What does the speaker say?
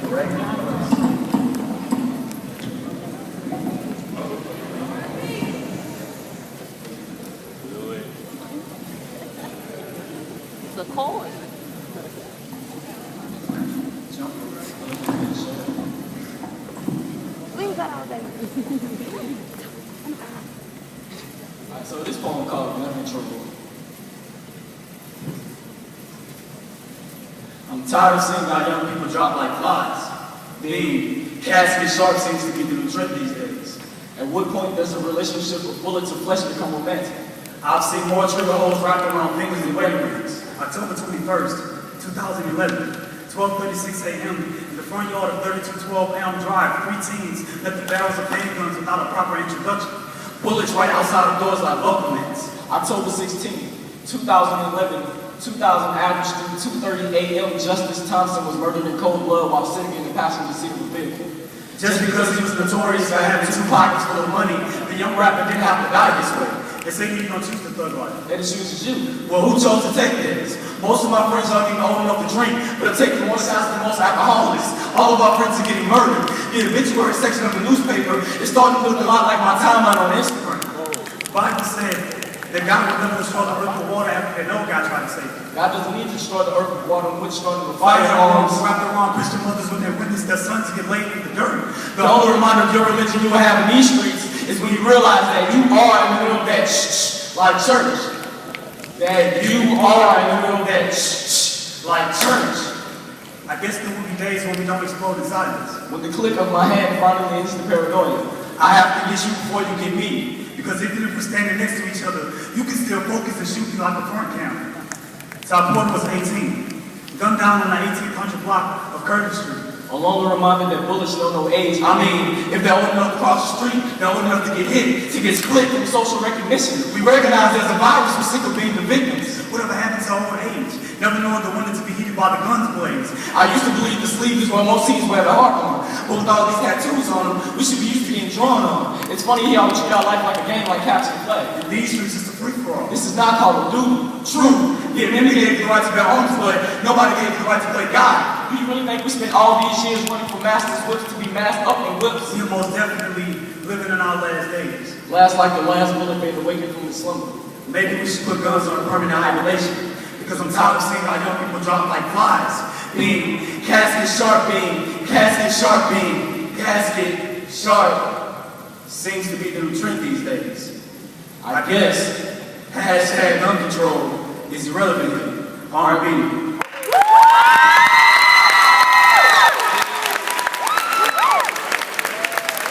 correct? The coin. Leave that all day. Alright, so this poem called Gun Control. I'm tired of seeing our young people drop like flies. Being casket sharp seems to be the new trend these days. At what point does a relationship with bullets of flesh become romantic? I've seen more trigger holes wrapped around fingers than wedding rings. October 21st, 2011, 12:36 a.m. in the front yard of 3212 Elm Drive, 3 teens left the barrels of handguns without a proper introduction. Bullets right outside of doors like welcome mats. October 16, 2011, 2000 Adams Street, 2:30 a.m. Justice Thompson was murdered in cold blood while sitting in the passenger seat of a vehicle. Just because he was notorious for having 2 pockets full of money, the young rapper didn't have to die this way. They say you don't choose the thug life. They just chooses you. Well, who chose to take this? Most of my friends aren't even old enough to drink, but are taking more shots than most alcoholics. All of our friends are getting murdered. The obituary section of the newspaper is starting to look a lot like my timeline on Instagram. The Bible said that God would never destroy the earth with water after they know God tried to save them. God doesn't need to destroy the earth with water in which started with Firearms firearms. wrapped around Christian mothers when they witnessed their sons get laid in the dirt. The only reminder of your religion you will have in these streets is when you realize that you are in the middle of that like church. That you are in the middle of that like church. I guess there will be days when we don't explode in silence. When the click of my hand finally ends the paranoia, I have to get you before you get me. Because even if we're standing next to each other, you can still focus and shoot me like a front camera. Southport was 18, gunned down on the 1800 block of Curtis Street. A longer reminder that bullets know no age. I mean, if they're old enough to cross the street, they're old enough to get hit, to get split from social recognition. We recognize there's a virus, we're sick of being the victims. Whatever happened to old age? Never knowing the window to be heated by the gun's blaze. I used to believe the sleeve is where most teens wear their heart on. But with all these tattoos on them, we should be used to getting drawn on. It's funny how we treat our life like a game like capture and play. In these streets, it's a free-for-all. This is not Call of Duty. True. The enemy gave you the right to bear arms, but nobody gave you the right to play God. Do you really think we spent all these years running for masters' whips to be masked up in whips? We're most definitely living in our last days. Last like the last bullet made awakened from the slumber. Maybe we should put guns on permanent hibernation. Because I'm tired of seeing our young people drop like flies. Being casket sharp, being casket sharp, being casket sharp seems to be the new trend these days. I guess hashtag gun control is irrelevant here. R&B.